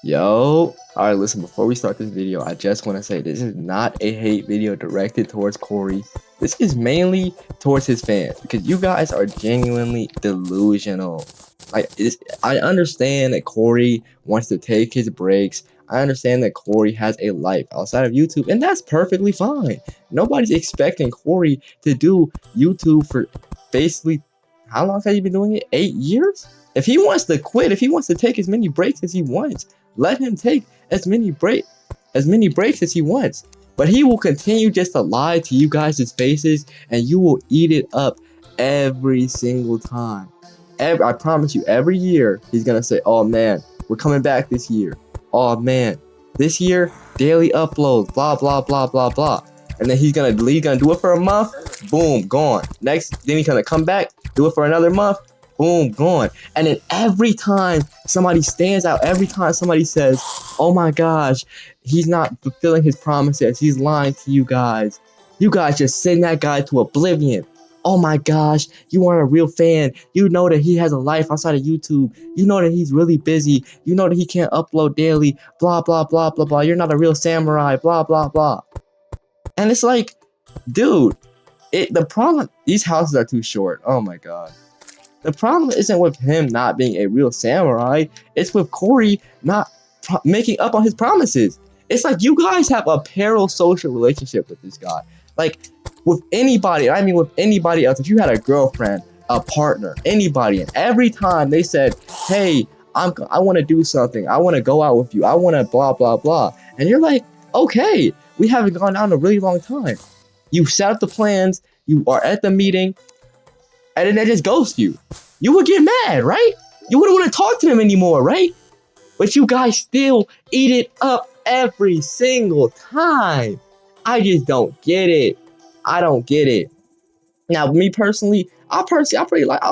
Yo, alright, listen, before we start this video, I just want to say this is not a hate video directed towards Cory. This is mainly towards his fans because you guys are genuinely delusional. I understand that Cory wants to take his breaks. I understand that Cory has a life outside of YouTube, and that's perfectly fine. Nobody's expecting Cory to do YouTube for basically, how long have you been doing it? 8 years? If he wants to quit, if he wants to take as many breaks as he wants, let him take as many breaks as he wants. But he will continue just to lie to you guys' faces, and you will eat it up every single time. I promise you, every year he's gonna say, "Oh man, we're coming back this year. Oh man, this year daily uploads, blah blah blah blah blah." And then he's gonna do it for a month, boom, gone. Next, then he's gonna come back, do it for another month, boom, gone. And then every time somebody stands out, every time somebody says, "Oh my gosh, he's not fulfilling his promises, he's lying to you guys just send that guy to oblivion. Oh my gosh, you aren't a real fan. You know that he has a life outside of YouTube. You know that he's really busy. You know that he can't upload daily. Blah, blah, blah, blah, blah. You're not a real samurai. Blah, blah, blah." And it's like, dude, the problem, these houses are too short. Oh my god. The problem isn't with him not being a real samurai. It's with Cory not making up on his promises. It's like you guys have a parasocial relationship with this guy. Like, with anybody, I mean with anybody else, if you had a girlfriend, a partner, anybody, and every time they said, "Hey, I want to do something. I want to go out with you. I want to blah, blah, blah." And you're like, "Okay, we haven't gone out in a really long time." You set up the plans, you are at the meeting, and then they just ghost you. You would get mad, right? You wouldn't want to talk to them anymore, right? But you guys still eat it up every single time. I just don't get it. I don't get it. Now, me personally, I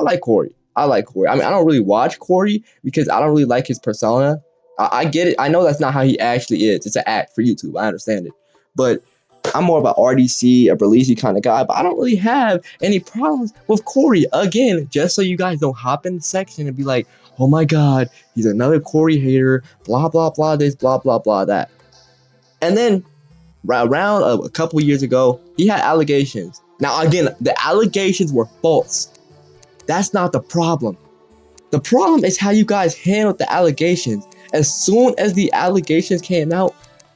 like Cory. I like Cory. I mean, I don't really watch Cory because I don't really like his persona. I get it. I know that's not how he actually is. It's an act for YouTube. I understand it. But I'm more of an RDC, a Berlisi kind of guy, but I don't really have any problems with Cory. Again, just so you guys don't hop in the section and be like, "Oh my god, he's another Cory hater, blah, blah, blah, this, blah, blah, blah, that." And then, around a couple years ago, he had allegations. Now, again, the allegations were false. That's not the problem. The problem is how you guys handled the allegations. As soon as the allegations came out,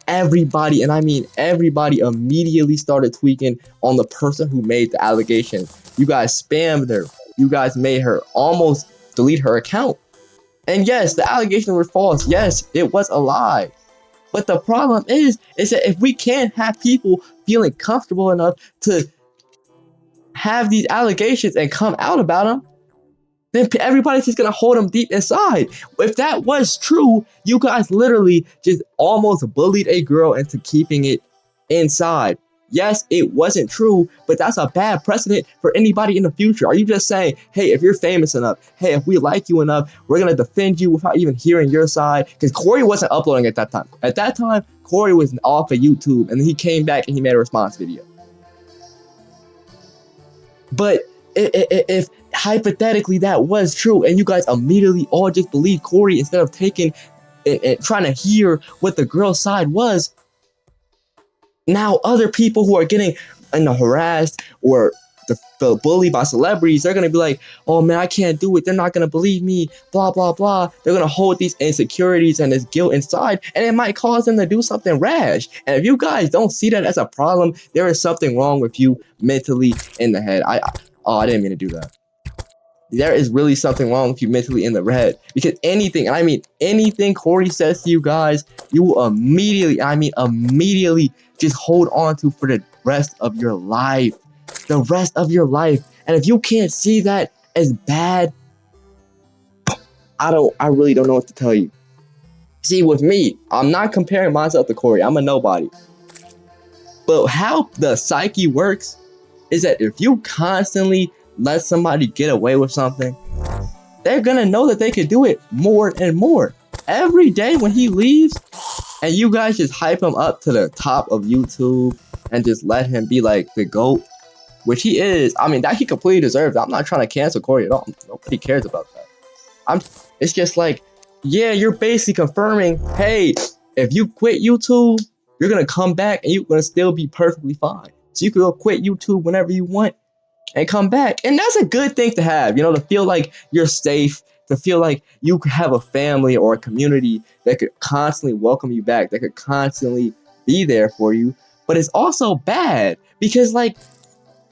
everybody, and I mean everybody, immediately started tweaking on the person who made the allegations. You guys spammed her. You guys made her almost delete her account. And yes, the allegations were false. Yes, it was a lie. But the problem is that if we can't have people feeling comfortable enough to have these allegations and come out about them, then everybody's just gonna hold them deep inside. If that was true, you guys literally just almost bullied a girl into keeping it inside. Yes, it wasn't true, but that's a bad precedent for anybody in the future. Are you just saying, "Hey, if you're famous enough, hey, if we like you enough, we're gonna defend you without even hearing your side"? Because Cory wasn't uploading at that time. At that time, Cory was off of YouTube, and then he came back and he made a response video. But if hypothetically that was true, and you guys immediately all just believed Cory instead of taking and trying to hear what the girl's side was, now other people who are getting harassed or the bullied by celebrities, they're gonna be like, "Oh man, I can't do it. They're not gonna believe me. Blah blah blah." They're gonna hold these insecurities and this guilt inside, and it might cause them to do something rash. And if you guys don't see that as a problem, there is something wrong with you mentally in the head. I didn't mean to do that. There is really something wrong with you mentally in the head, because anything, and I mean anything Cory says to you guys, you will immediately just hold on to for the rest of your life. The rest of your life. And if you can't see that as bad, I really don't know what to tell you. See, with me, I'm not comparing myself to Cory. I'm a nobody. But how the psyche works is that if you constantly let somebody get away with something, they're gonna know that they could do it more and more. Every day when he leaves, and you guys just hype him up to the top of YouTube and just let him be like the GOAT, which he is. I mean, that he completely deserves. I'm not trying to cancel Cory at all. Nobody cares about that. It's just like, Yeah, you're basically confirming, hey, if you quit YouTube, you're gonna come back and you're gonna still be perfectly fine. So you can go quit YouTube whenever you want and come back. And that's a good thing to have, to feel like you're safe, to feel like you could have a family or a community that could constantly welcome you back, that could constantly be there for you. But it's also bad because, like,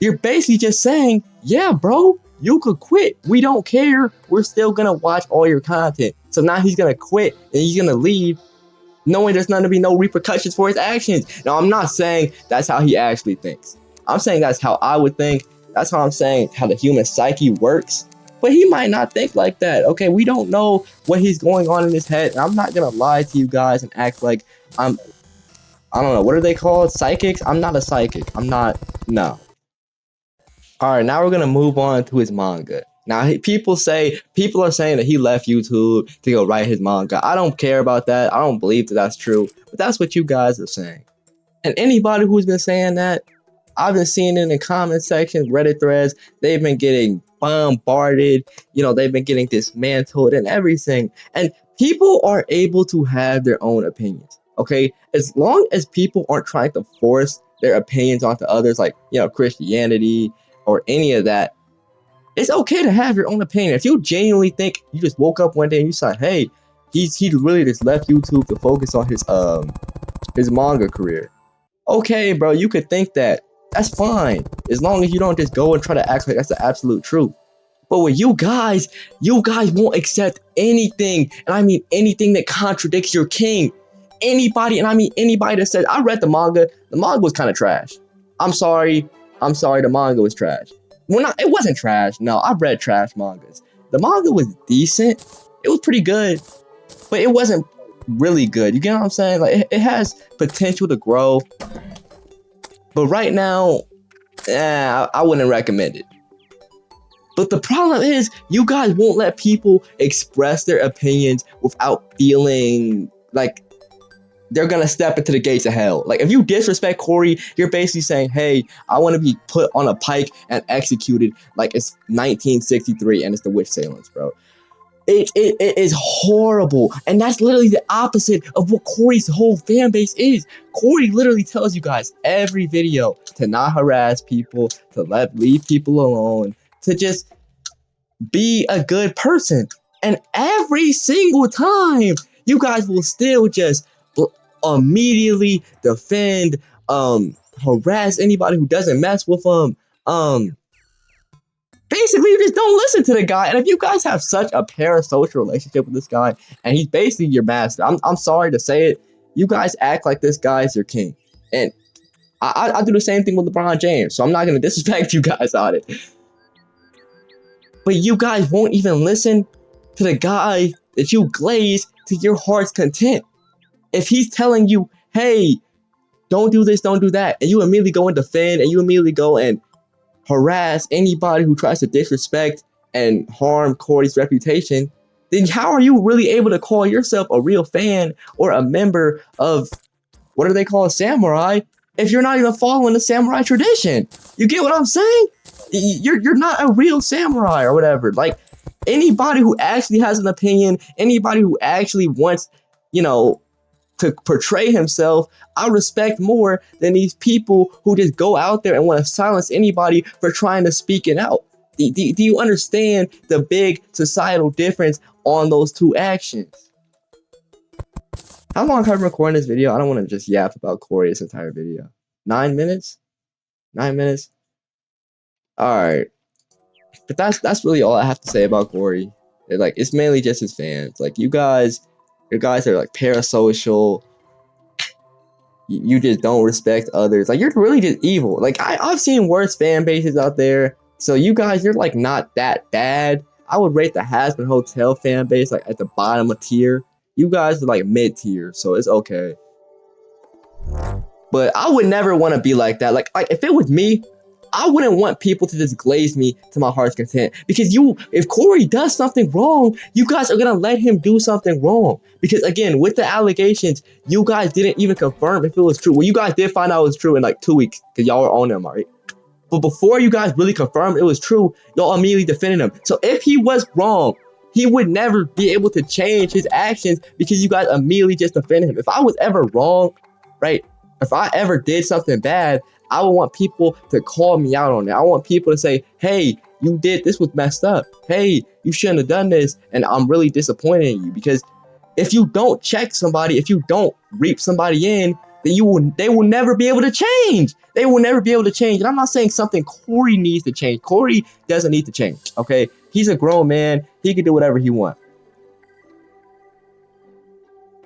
you're basically just saying, yeah, bro, you could quit. We don't care. We're still gonna watch all your content. So now he's gonna quit and he's gonna leave knowing there's not gonna be no repercussions for his actions. Now, I'm not saying that's how he actually thinks. I'm saying that's how I would think. That's how I'm saying how the human psyche works. But he might not think like that. Okay, we don't know what he's going on in his head. And I'm not gonna lie to you guys and act like I'm, I don't know, what are they called? Psychics? I'm not a psychic. I'm not, no. All right, now we're gonna move on to his manga. Now, people are saying that he left YouTube to go write his manga. I don't care about that. I don't believe that that's true, but that's what you guys are saying. And anybody who's been saying that, I've been seeing it in the comment section, Reddit threads. They've been getting bombarded. They've been getting dismantled and everything. And people are able to have their own opinions. Okay, as long as people aren't trying to force their opinions onto others, like Christianity or any of that, it's okay to have your own opinion. If you genuinely think you just woke up one day and you said, "Hey, he really just left YouTube to focus on his manga career," okay, bro, you could think that. That's fine, as long as you don't just go and try to act like that's the absolute truth. But with you guys won't accept anything, and I mean anything that contradicts your king. Anybody, and I mean anybody that says, I read the manga was kind of trash. I'm sorry, the manga was trash. Well, it wasn't trash. No, I've read trash mangas. The manga was decent. It was pretty good, but it wasn't really good. You get what I'm saying? Like, it has potential to grow, but right now, I wouldn't recommend it. But the problem is, you guys won't let people express their opinions without feeling like they're gonna step into the gates of hell. Like, if you disrespect Cory, you're basically saying, hey, I want to be put on a pike and executed like it's 1963 and it's the witch sailings, bro. It is horrible. And that's literally the opposite of what Cory's whole fan base is. Cory literally tells you guys every video to not harass people, to leave people alone, to just be a good person. And every single time, you guys will still just immediately defend, harass anybody who doesn't mess with them. Basically, you just don't listen to the guy. And if you guys have such a parasocial relationship with this guy, and he's basically your master, I'm sorry to say it, you guys act like this guy is your king. And I do the same thing with LeBron James, so I'm not going to disrespect you guys on it. But you guys won't even listen to the guy that you glaze to your heart's content. If he's telling you, hey, don't do this, don't do that, and you immediately go and defend, and you immediately go and harass anybody who tries to disrespect and harm Cory's reputation, then how are you really able to call yourself a real fan or a member of, what do they call a samurai, if you're not even following the samurai tradition? You get what I'm saying? You're not a real samurai or whatever. Like, anybody who actually has an opinion, anybody who actually wants, to portray himself, I respect more than these people who just go out there and want to silence anybody for trying to speak it out. Do you understand the big societal difference on those two actions? How long have I been recording this video? I don't want to just yap about Cory this entire video. 9 minutes? 9 minutes? Alright. But that's really all I have to say about Cory. It's mainly just his fans. Like, your guys are like parasocial. You just don't respect others. Like, you're really just evil. Like, I've seen worse fan bases out there. So you guys, you're like not that bad. I would rate the Hasbin Hotel fan base like at the bottom of tier. You guys are like mid tier, so it's okay. But I would never want to be like that. Like if it was me, I wouldn't want people to just glaze me to my heart's content. Because if Cory does something wrong, you guys are gonna let him do something wrong. Because again, with the allegations, you guys didn't even confirm if it was true. Well, you guys did find out it was true in like 2 weeks, because y'all were on him, right? But before you guys really confirmed it was true, y'all immediately defended him. So if he was wrong, he would never be able to change his actions because you guys immediately just defended him. If I was ever wrong, right? If I ever did something bad, I would want people to call me out on it. I want people to say, hey, you did this, was messed up. Hey, you shouldn't have done this. And I'm really disappointed in you, because if you don't check somebody, if you don't reap somebody in, then they will never be able to change. They will never be able to change. And I'm not saying something Cory needs to change. Cory doesn't need to change, okay? He's a grown man. He can do whatever he wants.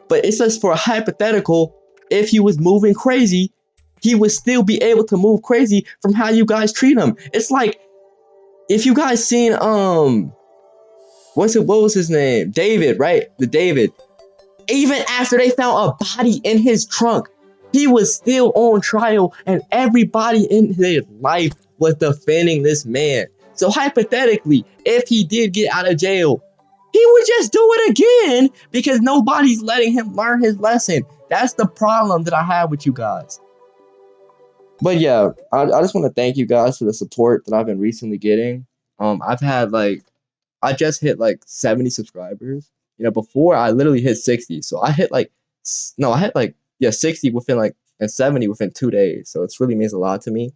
But it's just for a hypothetical, if he was moving crazy, he would still be able to move crazy from how you guys treat him. It's like, if you guys seen, what was his name? David, right? The David. Even after they found a body in his trunk, he was still on trial, and everybody in his life was defending this man. So hypothetically, if he did get out of jail, he would just do it again because nobody's letting him learn his lesson. That's the problem that I have with you guys. But yeah, I just want to thank you guys for the support that I've been recently getting. I've had like, I just hit like 70 subscribers. You know, before I literally hit 60. So I hit like, no, I hit like, yeah, 60 within like, and 70 within 2 days. So it's really means a lot to me.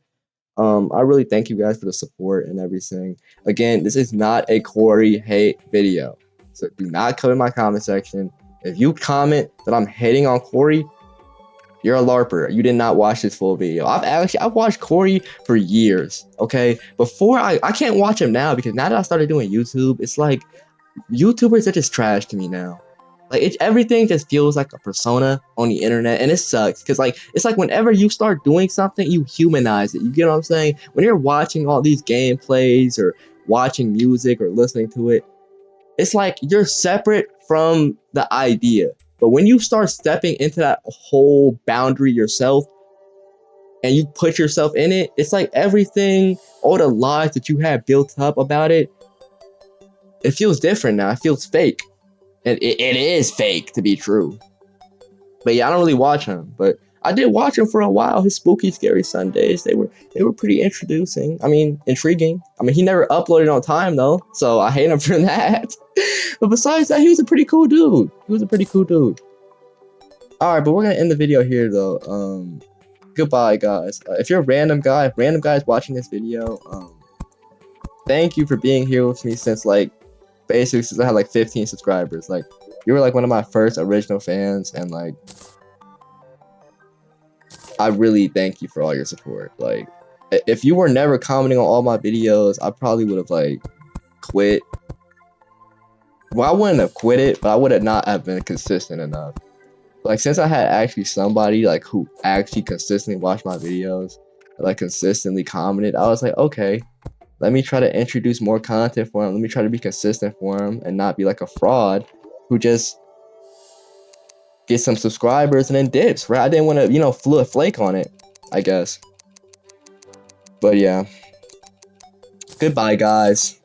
I really thank you guys for the support and everything. Again, this is not a Cory hate video. So do not come in my comment section. If you comment that I'm hating on Cory, you're a LARPer. You did not watch this full video. I've watched Cory for years, okay? Before I can't watch him now, because now that I started doing YouTube, it's like YouTubers are just trash to me now. Like, everything just feels like a persona on the internet, and it sucks because like it's like whenever you start doing something, you humanize it. You get what I'm saying? When you're watching all these gameplays or watching music or listening to it, it's like you're separate from the idea. But when you start stepping into that whole boundary yourself and you put yourself in it, it's like everything, all the lies that you have built up about it, it feels different now. It feels fake. And it is fake to be true. But yeah, I don't really watch him. But I did watch him for a while. His Spooky Scary Sundays, they were pretty introducing. I mean, intriguing. I mean, he never uploaded on time though, so I hate him for that. But besides that, he was a pretty cool dude. Alright, but we're gonna end the video here though. Goodbye guys. If you're a random guy, if random guys watching this video, thank you for being here with me since like basically since I had like 15 subscribers. Like, you were like one of my first original fans, and like I really thank you for all your support. Like, if you were never commenting on all my videos, I probably would have like quit. Well, I wouldn't have quit it, but I would have not have been consistent enough. Like, since I had actually somebody like who actually consistently watched my videos, like consistently commented, I was like, okay, let me try to introduce more content for him. Let me try to be consistent for him and not be like a fraud who just gets some subscribers and then dips, right? I didn't want to, you know, flake on it, I guess. But yeah. Goodbye, guys.